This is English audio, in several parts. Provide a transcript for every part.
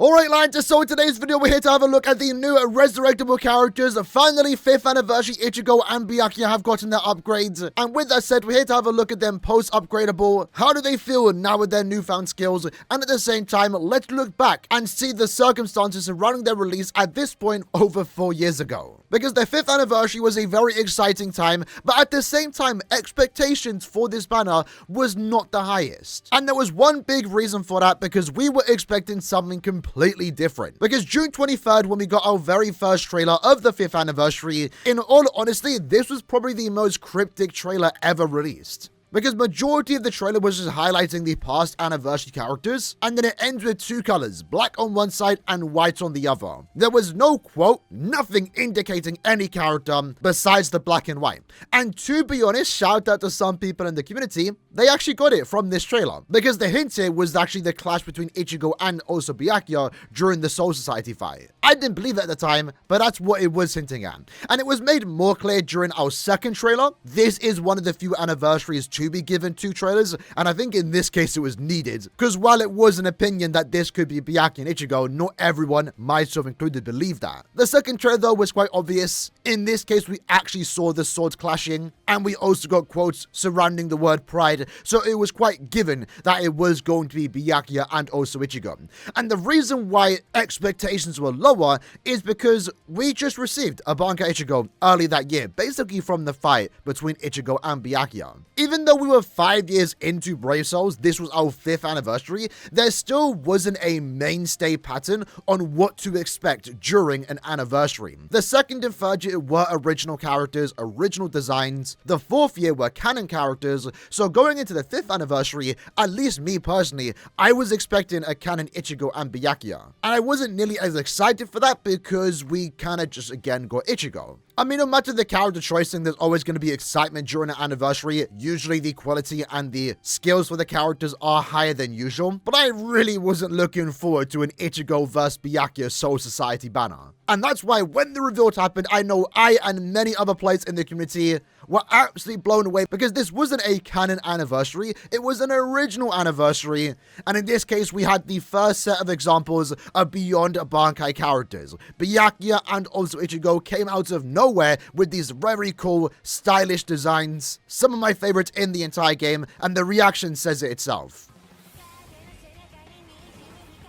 Alright lads, so in today's video we're here to have a look at the new resurrectable characters. Finally, 5th anniversary Ichigo and Byakuya have gotten their upgrades. And with that said, we're here to have a look at them post-upgradable. How do they feel now with their newfound skills? And at the same time, let's look back and see the circumstances surrounding their release at this point over 4 years ago. Because their 5th anniversary was a very exciting time, but at the same time, expectations for this banner was not the highest. And there was one big reason for that, because we were expecting something completely different. Because June 23rd, when we got our very first trailer of the 5th anniversary, in all honesty, this was probably the most cryptic trailer ever released. Because majority of the trailer was just highlighting the past anniversary characters, and then it ends with 2 colors, black on one side and white on the other. There was no quote, nothing indicating any character besides the black and white. And to be honest, shout out to some people in the community, they actually got it from this trailer. Because the hint here was actually the clash between Ichigo and also Byakuya during the Soul Society fight. I didn't believe it at the time, but that's what it was hinting at. And it was made more clear during our second trailer. This is one of the few anniversaries to be given 2 trailers, and I think in this case it was needed, because while it was an opinion that this could be Byakuya and Ichigo, not everyone, myself included, believed that. The second trailer though was quite obvious. In this case we actually saw the swords clashing, and we also got quotes surrounding the word pride, so it was quite given that it was going to be Byakuya and also Ichigo. And the reason why expectations were lower is because we just received a Bankai Ichigo early that year, basically from the fight between Ichigo and Byakuya. Even though we were 5 years into Brave Souls, this was our 5th anniversary, there still wasn't a mainstay pattern on what to expect during an anniversary. The second and third year were original characters, original designs. The 4th year were canon characters, so going into the 5th anniversary, at least me personally, I was expecting a canon Ichigo and Byakuya. And I wasn't nearly as excited for that because we kind of just again got Ichigo. I mean, no matter the character choice thing, there's always going to be excitement during an anniversary. Usually the quality and the skills for the characters are higher than usual, but I really wasn't looking forward to an Ichigo vs Byakuya Soul Society banner. And that's why when the reveal happened, I know I and many other players in the community were absolutely blown away, because this wasn't a canon anniversary, it was an original anniversary. And in this case, we had the first set of examples of Beyond Bankai characters. Byakuya and also Ichigo came out of nowhere with these very cool, stylish designs. Some of my favorites in the entire game, and the reaction says it itself.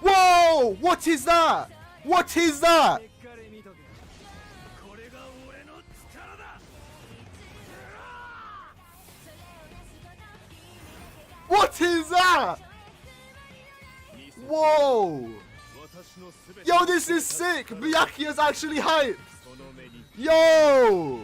Whoa! What is that? What is that? What is that? Whoa! Yo, this is sick! Byakuya's actually hyped! Yo!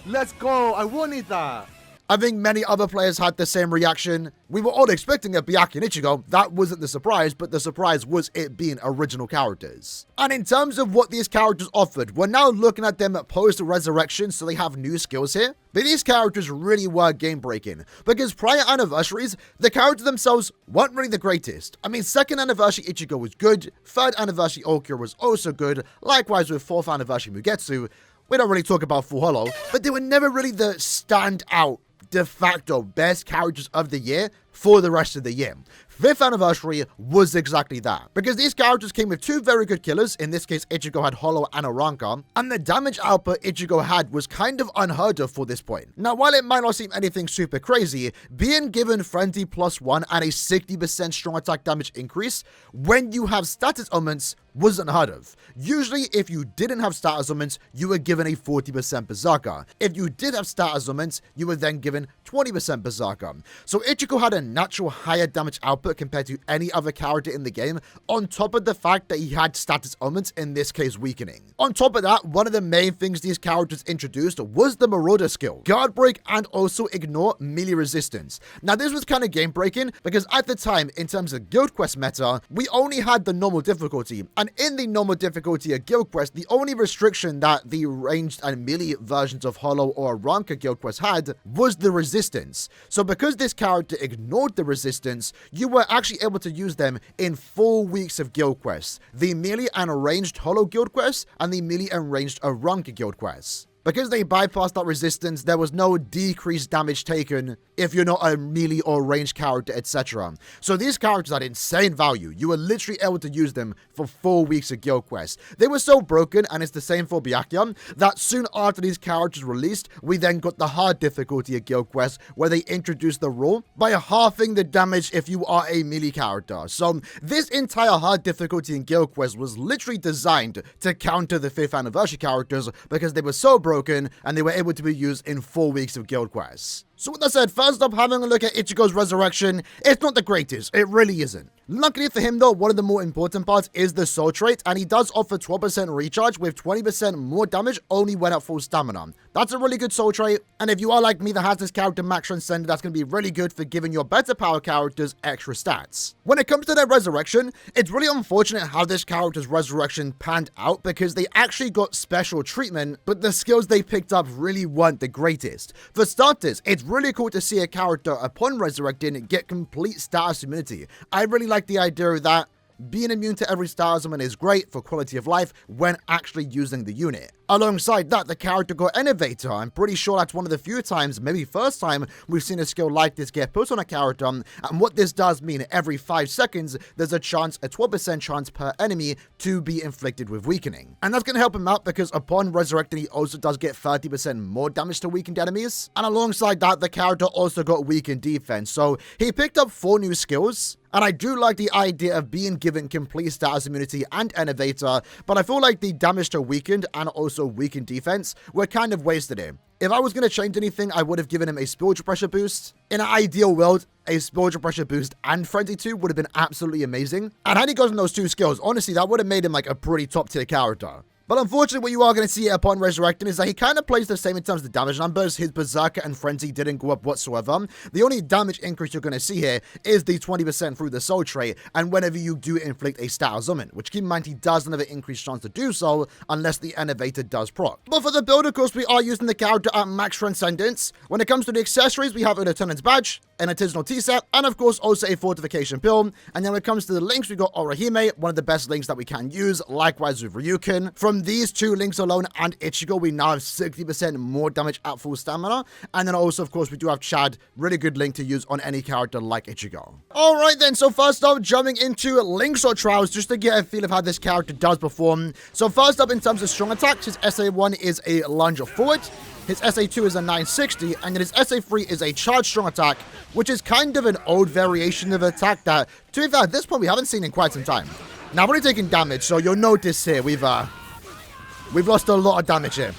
Let's go! I wanted that! I think many other players had the same reaction. We were all expecting a Byakuya and Ichigo. That wasn't the surprise, but the surprise was it being original characters. And in terms of what these characters offered, we're now looking at them post-resurrection, so they have new skills here. But these characters really were game-breaking, because prior anniversaries, the characters themselves weren't really the greatest. I mean, 2nd anniversary Ichigo was good, 3rd anniversary Okura was also good, likewise with 4th anniversary Mugetsu. We don't really talk about Full Hollow, but they were never really the standout de facto best characters of the year for the rest of the year. 5th anniversary was exactly that, because these characters came with 2 very good killers. In this case, Ichigo had Hollow and Aranka, and the damage output Ichigo had was kind of unheard of for this point. Now, while it might not seem anything super crazy, being given Frenzy +1 and a 60% strong attack damage increase when you have status augments wasn't unheard of. Usually, if you didn't have status augments, you were given a 40% Berserker. If you did have status augments, you were then given 20% Berserker. So Ichigo had a natural higher damage output compared to any other character in the game, on top of the fact that he had status augments, in this case weakening. On top of that, one of the main things these characters introduced was the Marauder skill, Guard Break and also Ignore melee resistance. Now this was kind of game breaking, because at the time, in terms of Guild Quest meta, we only had the normal difficulty, and in the normal difficulty of Guild Quest, the only restriction that the ranged and melee versions of Hollow or Aranka Guild Quest had was the resistance. So because this character ignored the resistance, you were actually able to use them in 4 weeks of guild quests. The melee and ranged Hollow guild quests and the melee and ranged Aranka guild quests. Because they bypassed that resistance, there was no decreased damage taken if you're not a melee or ranged character, etc. So these characters had insane value. You were literally able to use them for 4 weeks of Guild Quest. They were so broken, and it's the same for Byakuya, that soon after these characters released, we then got the hard difficulty of Guild Quest, where they introduced the rule by halving the damage if you are a melee character. So this entire hard difficulty in Guild Quest was literally designed to counter the 5th anniversary characters because they were so broken and they were able to be used in 4 weeks of Guild Quest. So with that said, first up, having a look at Ichigo's resurrection, it's not the greatest, it really isn't. Luckily for him though, one of the more important parts is the soul trait, and he does offer 12% recharge with 20% more damage only when at full stamina. That's a really good soul trait, and if you are like me that has this character max transcended, that's going to be really good for giving your better power characters extra stats. When it comes to their resurrection, it's really unfortunate how this character's resurrection panned out because they actually got special treatment, but the skills they picked up really weren't the greatest. For starters, it's really cool to see a character upon resurrecting get complete status immunity. I really like the idea that being immune to every status summon is great for quality of life when actually using the unit. Alongside that, the character got Innovator. I'm pretty sure that's one of the few times, maybe first time, we've seen a skill like this get put on a character, and what this does mean, every 5 seconds, there's a 12% chance per enemy to be inflicted with weakening. And that's going to help him out because upon resurrecting, he also does get 30% more damage to weakened enemies. And alongside that, the character also got weakened defense, so he picked up 4 new skills. And I do like the idea of being given complete status immunity and Innovator, but I feel like the damage to weakened and also weakened defense were kind of wasted here. If I was going to change anything, I would have given him a spiritual pressure boost. In an ideal world, a spiritual pressure boost and frenzy 2 would have been absolutely amazing. And had he gotten those 2 skills, honestly, that would have made him like a pretty top tier character. But unfortunately, what you are going to see upon resurrecting is that he kind of plays the same in terms of the damage numbers. His Berserker and Frenzy didn't go up whatsoever. The only damage increase you're going to see here is the 20% through the Soul Trait, and whenever you do inflict a status summon, which keep in mind he doesn't have an increased chance to do so unless the Innovator does proc. But for the build, of course, we are using the character at max Transcendence. When it comes to the accessories, we have an Lieutenant's Badge, an artisanal tea set, and of course also a fortification pill. And then when it comes to the links, we got Orihime, one of the best links that we can use, likewise with Ryukin. From these 2 links alone and Ichigo, we now have 60% more damage at full stamina. And then also, of course, we do have Chad, really good link to use on any character like Ichigo. Alright then, so first up, jumping into links or trials, just to get a feel of how this character does perform. So first up, in terms of strong attacks, his SA1 is a lunge forward. His SA2 is a 960, and then his SA3 is a charge strong attack, which is kind of an old variation of attack that, to be fair, at this point we haven't seen in quite some time. Now, we're already taking damage, so you'll notice here, we've lost a lot of damage here.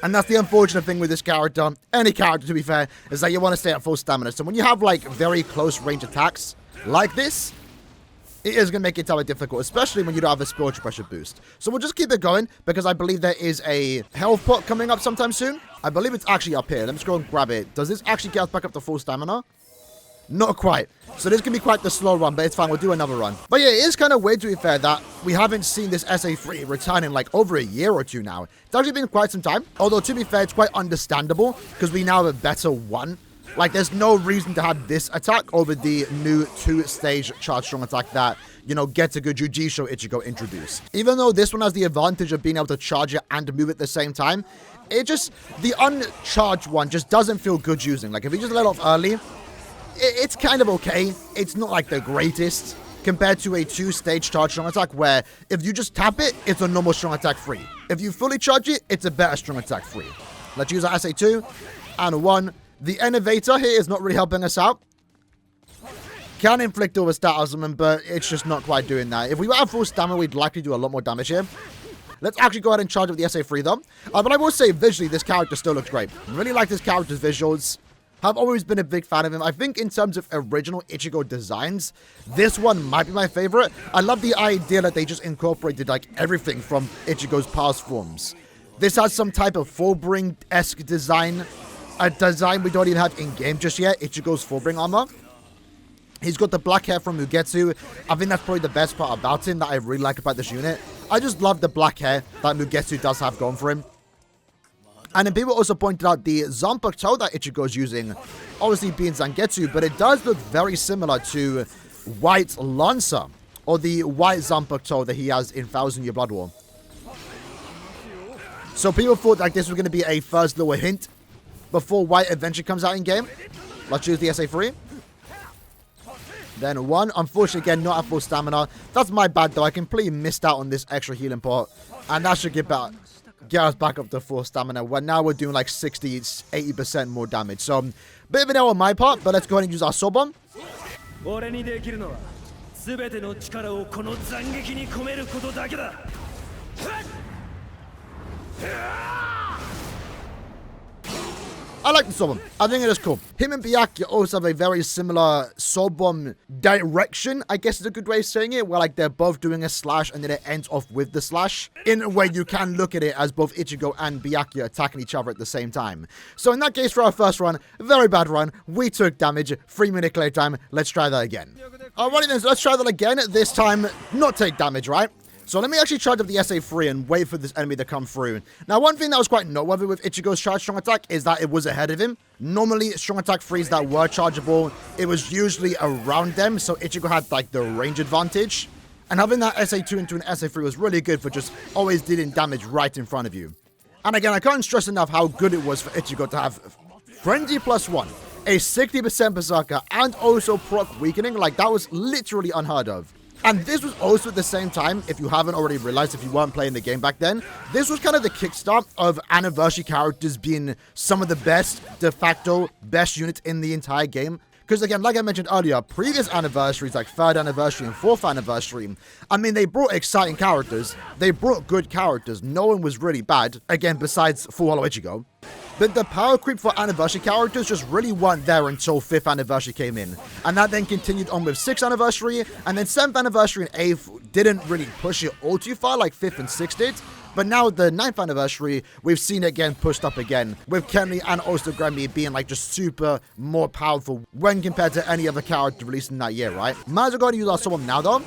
And that's the unfortunate thing with this character, any character to be fair, is that you want to stay at full stamina. So when you have like very close range attacks like this, it is going to make it tough and difficult, especially when you don't have a spiritual pressure boost. So we'll just keep it going, because I believe there is a health pot coming up sometime soon. I believe it's actually up here. Let me just go and grab it. Does this actually get us back up to full stamina? Not quite. So this can be quite the slow run, but it's fine. We'll do another run. But yeah, it is kind of weird, to be fair, that we haven't seen this SA3 return in like over a year or 2 now. It's actually been quite some time. Although, to be fair, it's quite understandable because we now have a better one. Like, there's no reason to have this attack over the new 2-stage charge strong attack that, you know, Getsuga Jujisho Ichigo introduced. Even though this one has the advantage of being able to charge it and move at the same time, it just, the uncharged one just doesn't feel good using. Like, if you just let off early, it's kind of okay. It's not like the greatest compared to a 2-stage charge strong attack where if you just tap it, it's a normal strong attack free. If you fully charge it, it's a better strong attack free. Let's use our SA2 and a 1. The Innovator here is not really helping us out. Can inflict over status summon, but it's just not quite doing that. If we were at full stamina, we'd likely do a lot more damage here. Let's actually go ahead and charge with the SA3 though. But I will say visually, this character still looks great. Really like this character's visuals. I've always been a big fan of him. I think in terms of original Ichigo designs, this one might be my favorite. I love the idea that they just incorporated like everything from Ichigo's past forms. This has some type of Fullbring-esque design. A design we don't even have in-game just yet. Ichigo's Fullbring armor. He's got the black hair from Mugetsu. I think that's probably the best part about him that I really like about this unit. I just love the black hair that Mugetsu does have going for him. And then people also pointed out the Zanpakuto that Ichigo's using, obviously being Zangetsu, but it does look very similar to White Lancer, or the White Zanpakuto that he has in 1000 Year Blood War. So people thought like this was going to be a first little hint before White eventually comes out in game. Let's use the SA3. Then 1. Unfortunately, again, not at full stamina. That's my bad, though. I completely missed out on this extra healing pot. And that should get us back up to full stamina. Now we're doing like 60, 80% more damage. So, bit of an error on my part, but let's go ahead and use our soul bomb. I like the soul bomb. I think it is cool. Him and Byakuya also have a very similar soul bomb direction, I guess is a good way of saying it, where like they're both doing a slash and then it ends off with the slash. In a way, you can look at it as both Ichigo and Byakuya attacking each other at the same time. So in that case, for our first run, very bad run. We took damage. 3-minute clear time. Let's try that again. Alrighty then, so let's try that again. This time, not take damage, right? So let me actually charge up the SA3 and wait for this enemy to come through. Now, one thing that was quite noteworthy with Ichigo's charge strong attack is that it was ahead of him. Normally, strong attack 3s that were chargeable, it was usually around them, so Ichigo had like the range advantage. And having that SA2 into an SA3 was really good for just always dealing damage right in front of you. And again, I can't stress enough how good it was for Ichigo to have Frenzy +1, a 60% Berserker, and also proc weakening. Like, that was literally unheard of. And this was also at the same time, if you haven't already realized, if you weren't playing the game back then, this was kind of the kickstart of anniversary characters being some of the best, de facto, best units in the entire game. Because again, like I mentioned earlier, previous anniversaries, like 3rd anniversary and 4th anniversary, I mean, they brought exciting characters. They brought good characters. No one was really bad, again, besides Full Hollow Ichigo. But the power creep for anniversary characters just really weren't there until 5th anniversary came in. And that then continued on with 6th anniversary, and then 7th anniversary and 8th didn't really push it all too far like 5th and 6th did. But now the 9th anniversary, we've seen it again pushed up again, with Kenley and also Grammy being like just super more powerful when compared to any other character released in that year, right? Might as well go and use our soul bomb now though.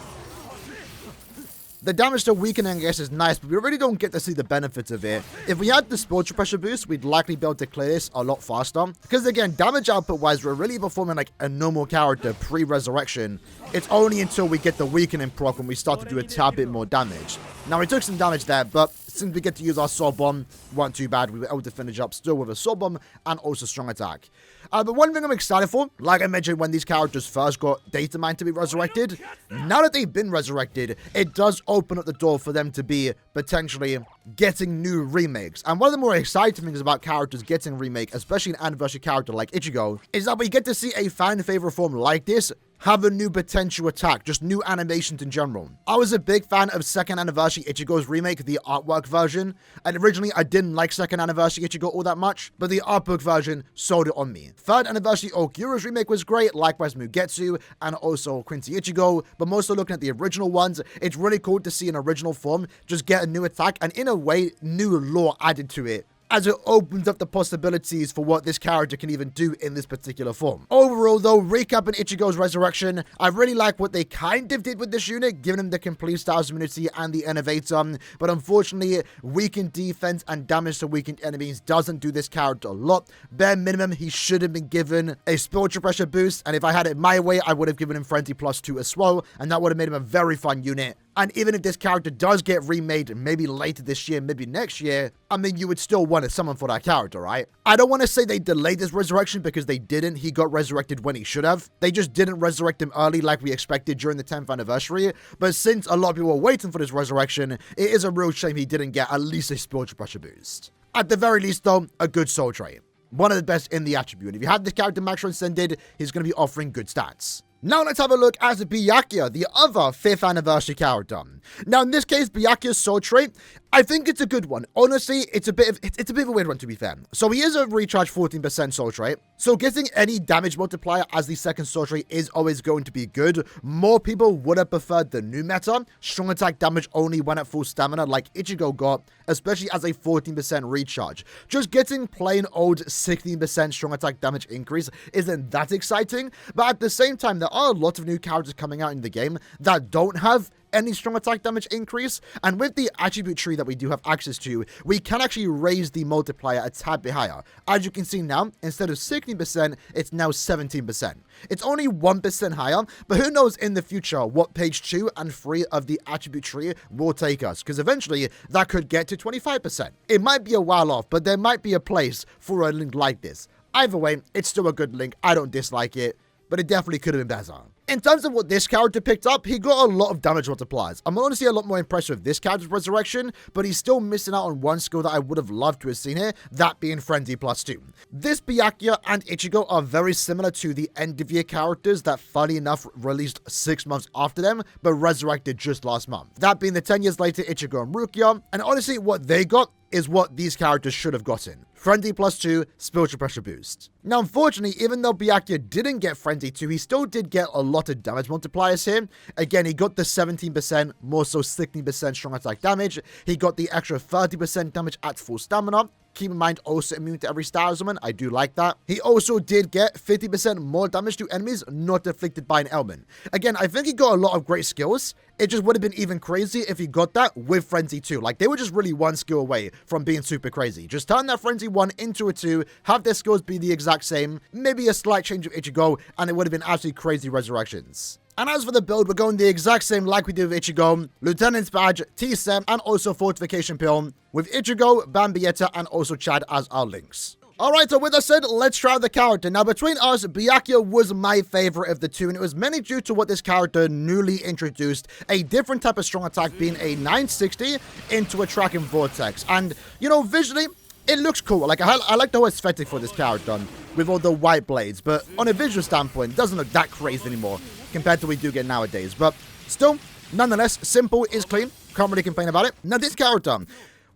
The damage to weakening, I guess, is nice, but we really don't get to see the benefits of it. If we had the spiritual pressure boost, we'd likely be able to clear this a lot faster. Because again, damage output-wise, we're really performing like a normal character pre-resurrection. It's only until we get the weakening proc when we start to do a tad bit more damage. Now, we took some damage there, but since we get to use our soul bomb, weren't too bad. We were able to finish up still with a soul bomb and also strong attack. But one thing I'm excited for, like I mentioned when these characters first got data mined to be resurrected, now that they've been resurrected, it does open up the door for them to be potentially getting new remakes. And one of the more exciting things about characters getting remake, especially an anniversary character like Ichigo, is that we get to see a fan favorite form like this have a new potential attack, just new animations in general. I was a big fan of 2nd anniversary Ichigo's remake, the artwork version, and originally I didn't like 2nd anniversary Ichigo all that much, but the artbook version sold it on me. 3rd anniversary Okuro's remake was great, likewise Mugetsu, and also Quincy Ichigo, but mostly looking at the original ones, it's really cool to see an original form just get a new attack, and in a way, new lore added to it, as it opens up the possibilities for what this character can even do in this particular form. Overall though, recapping Ichigo's resurrection, I really like what they kind of did with this unit, giving him the complete styles immunity and the innovator, but unfortunately, weakened defense and damage to weakened enemies doesn't do this character a lot. Bare minimum, he should have been given a spiritual pressure boost, and if I had it my way, I would have given him Frenzy +2 as well, and that would have made him a very fun unit. And even if this character does get remade, maybe later this year, maybe next year, I mean, you would still want to summon for that character, right? I don't want to say they delayed this resurrection because they didn't. He got resurrected when he should have. They just didn't resurrect him early like we expected during the 10th anniversary. But since a lot of people were waiting for this resurrection, it is a real shame he didn't get at least a spiritual pressure boost. At the very least, though, a good soul trait. One of the best in the attribute. If you have this character max transcended, he's going to be offering good stats. Now let's have a look at Byakuya, the other 5th anniversary character. Now in this case, Byakuya's soul trait, I think it's a good one. Honestly, it's a bit of a weird one to be fair. So he is a recharge 14% soul trait. So getting any damage multiplier as the 2nd soul trait is always going to be good. More people would have preferred the new meta, strong attack damage only when at full stamina like Ichigo got, especially as a 14% recharge. Just getting plain old 16% strong attack damage increase isn't that exciting, but at the same time, there are a lot of new characters coming out in the game that don't have any strong attack damage increase. And with the attribute tree that we do have access to, we can actually raise the multiplier a tad bit higher. As you can see now, instead of 16%, it's now 17%. It's only 1% higher, but who knows in the future what page 2 and 3 of the attribute tree will take us, because eventually that could get to 25%. It might be a while off, but there might be a place for a link like this. Either way, it's still a good link. I don't dislike it, but it definitely could have been better. In terms of what this character picked up, he got a lot of damage multipliers. I'm honestly a lot more impressed with this character's resurrection, but he's still missing out on one skill that I would have loved to have seen here, that being Frenzy +2. This Byakuya and Ichigo are very similar to the end of year characters that, funny enough, released 6 months after them, but resurrected just last month. That being the 10 years later Ichigo and Rukia, and honestly what they got is what these characters should have gotten. Frenzy +2, spiritual pressure boost. Now, unfortunately, even though Byakuya didn't get Frenzy 2, he still did get a lot of damage multipliers here. Again, he got the 17%, more so 16% strong attack damage. He got the extra 30% damage at full stamina. Keep in mind, also immune to every star element. I do like that. He also did get 50% more damage to enemies not afflicted by an ailment. Again, I think he got a lot of great skills. It just would have been even crazy if he got that with Frenzy 2. Like, they were just really one skill away from being super crazy. Just turn that Frenzy 1 into a 2, have their skills be the exact same, maybe a slight change of Ichigo, and it would have been absolutely crazy resurrections. And as for the build, we're going the exact same like we did with Ichigo, Lieutenant's Badge, T-Sem, and also Fortification Pill, with Ichigo, Bambietta, and also Chad as our links. Alright, so with that said, let's try the character. Now, between us, Byakuya was my favorite of the two, and it was mainly due to what this character newly introduced, a different type of strong attack being a 960 into a tracking vortex. And, you know, visually, it looks cool. Like, I like the whole aesthetic for this character with all the white blades, but on a visual standpoint, it doesn't look that crazy anymore compared to what we do get nowadays. But still, nonetheless, simple is clean. Can't really complain about it. Now, this character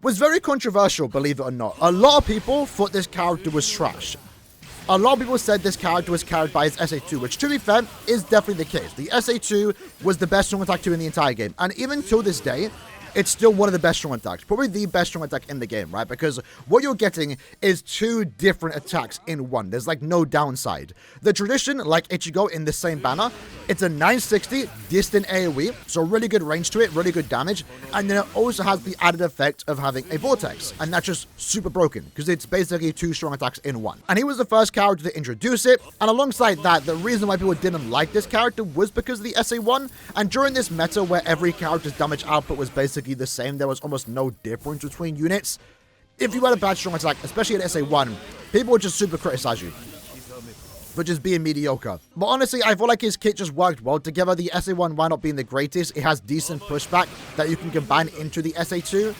was very controversial, believe it or not. A lot of people thought this character was trash. A lot of people said this character was carried by his SA2, which, to be fair, is definitely the case. The SA2 was the best strong attack 2 in the entire game, and even till this day, it's still one of the best strong attacks. Probably the best strong attack in the game, right? Because what you're getting is 2 different attacks in one. There's like no downside. The tradition, like Ichigo in the same banner, it's a 960 distant AoE, so really good range to it, really good damage, and then it also has the added effect of having a vortex, and that's just super broken, because it's basically 2 strong attacks in one. And he was the first character to introduce it, and alongside that, the reason why people didn't like this character was because of the SA1, and during this meta where every character's damage output was basically the same, there was almost no difference between units. If you had a bad strong attack, especially at SA1, people would just super criticize you for just being mediocre. But honestly, I feel like his kit just worked well together. The SA1, while not being the greatest, it has decent pushback that you can combine into the SA2.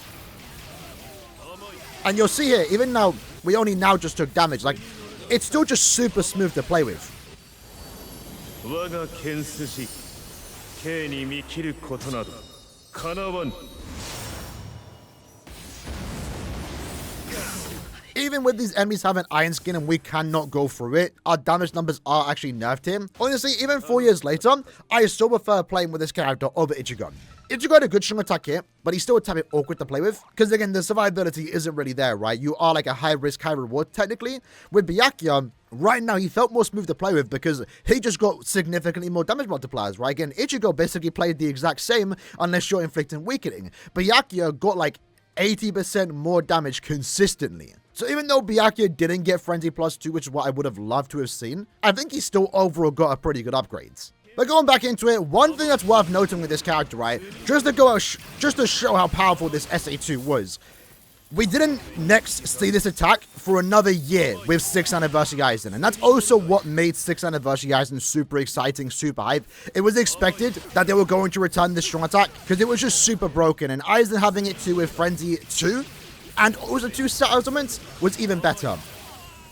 And you'll see here, even now, we only now just took damage. Like, it's still just super smooth to play with. Even with these enemies having iron skin and we cannot go through it, our damage numbers are actually nerfed here. Honestly, even 4 years later, I still prefer playing with this character over Ichigo. Ichigo had a good strong attack here, but he's still a tad bit awkward to play with. Because again, the survivability isn't really there, right? You are like a high risk, high reward technically. With Byakuya, right now he felt more smooth to play with because he just got significantly more damage multipliers, right? Again, Ichigo basically played the exact same unless you're inflicting weakening. Byakuya got like 80% more damage consistently. So even though Byakuya didn't get Frenzy +2, which is what I would have loved to have seen, I think he still overall got a pretty good upgrades. But going back into it, one thing that's worth noting with this character, right, just to show how powerful this SA2 was, we didn't next see this attack for another year with 6th Anniversary Aizen, and that's also what made 6th Anniversary Aizen super exciting, super hype. It was expected that they were going to return this strong attack because it was just super broken, and Aizen having it too with Frenzy 2 and also 2 stat elements was even better.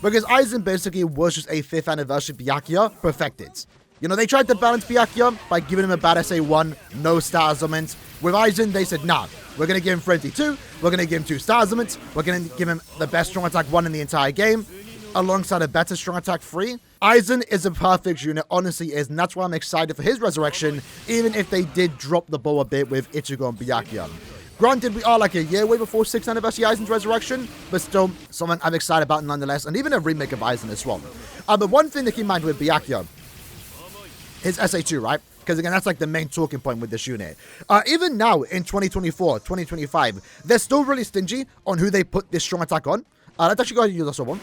Because Aizen basically was just a 5th Anniversary Byakuya perfected. You know, they tried to balance Byakuya by giving him a bad SA1, no star elements. With Aizen, they said, nah, we're going to give him Frenzy 2, we're going to give him 2 star elements, we're going to give him the best strong attack 1 in the entire game, alongside a better strong attack 3. Aizen is a perfect unit, honestly is, and that's why I'm excited for his resurrection, even if they did drop the ball a bit with Ichigo and Byakuya. Granted, we are like a year away before 6th Anniversary Aizen's resurrection, but still, something I'm excited about nonetheless, and even a remake of Aizen as well. But one thing to keep in mind with Byakuya, his SA2, right? Because again, that's like the main talking point with this unit. Even now in 2024, 2025, they're still really stingy on who they put this strong attack on. Let's actually go ahead and use this one.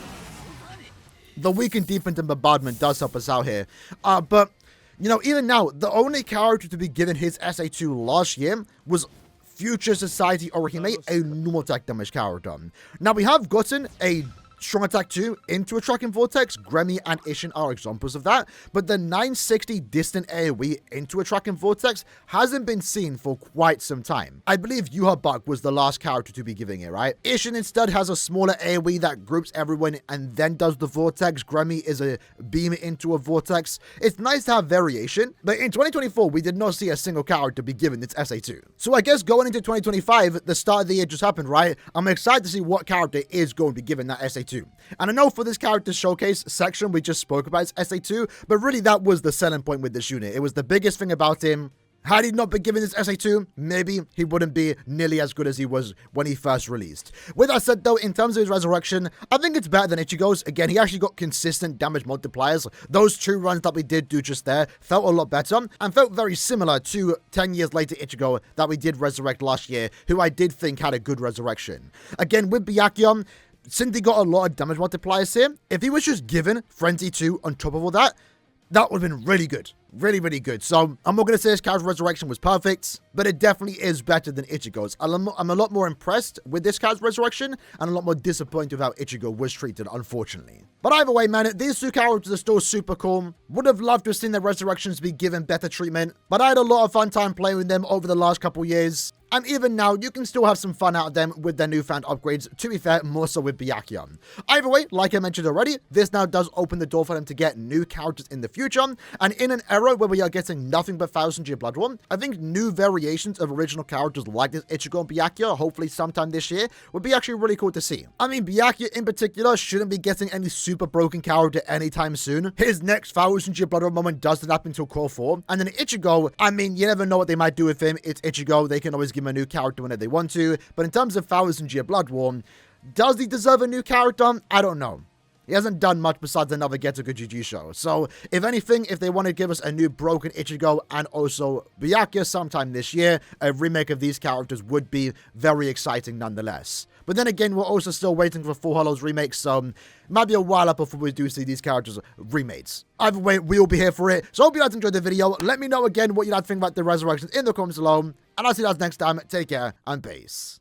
The weakened defense and bombardment does help us out here. But, you know, even now, the only character to be given his SA2 last year was Future Society Orihime, a normal attack damage character. Now, we have gotten a strong attack 2 into a tracking vortex. Gremmy and Ishin are examples of that, but the 960 distant AoE into a tracking vortex hasn't been seen for quite some time. I believe Yuha Buck was the last character to be giving it, right? Ishin instead has a smaller AoE that groups everyone and then does the vortex. Gremmy is a beam into a vortex. It's nice to have variation, but in 2024 we did not see a single character be given its SA2. So I guess going into 2025, the start of the year just happened, right? I'm excited to see what character is going to be given that SA2. And I know for this character showcase section, we just spoke about his SA2, but really that was the selling point with this unit. It was the biggest thing about him. Had he not been given this SA2, maybe he wouldn't be nearly as good as he was when he first released. With that said though, in terms of his resurrection, I think it's better than Ichigo's. Again, he actually got consistent damage multipliers. Those 2 runs that we did do just there felt a lot better and felt very similar to 10 years later Ichigo that we did resurrect last year, who I did think had a good resurrection. Again, with Byakuya, since he got a lot of damage multipliers here, if he was just given Frenzy 2 on top of all that, that would have been really good. Really, really good. So, I'm not going to say his character resurrection was perfect, but it definitely is better than Ichigo's. I'm a lot more impressed with this character resurrection, and a lot more disappointed with how Ichigo was treated, unfortunately. But either way, man, these 2 characters are still super cool. Would have loved to have seen their resurrections be given better treatment, but I had a lot of fun time playing with them over the last couple years. And even now, you can still have some fun out of them with their newfound upgrades, to be fair, more so with Byakuya. Either way, like I mentioned already, this now does open the door for them to get new characters in the future, and in an era where we are getting nothing but 1000-year Blood War, I think new variations of original characters like this Ichigo and Byakuya, hopefully sometime this year, would be actually really cool to see. I mean, Byakuya in particular shouldn't be getting any super broken character anytime soon. His next 1000-year Blood War moment doesn't happen until Core 4, and then Ichigo, I mean, you never know what they might do with him. It's Ichigo, they can always give him a new character whenever they want to, but in terms of 1000-year Blood War, does he deserve a new character? I don't know. He hasn't done much besides another Gettouga GG show. So, if anything, if they want to give us a new broken Ichigo and also Byakuya sometime this year, a remake of these characters would be very exciting nonetheless. But then again, we're also still waiting for Full Hollow's remake, so it might be a while up before we do see these characters remakes. Either way, we'll be here for it. So I hope you guys enjoyed the video. Let me know again what you guys think about the resurrections in the comments below. And I'll see you guys next time. Take care and peace.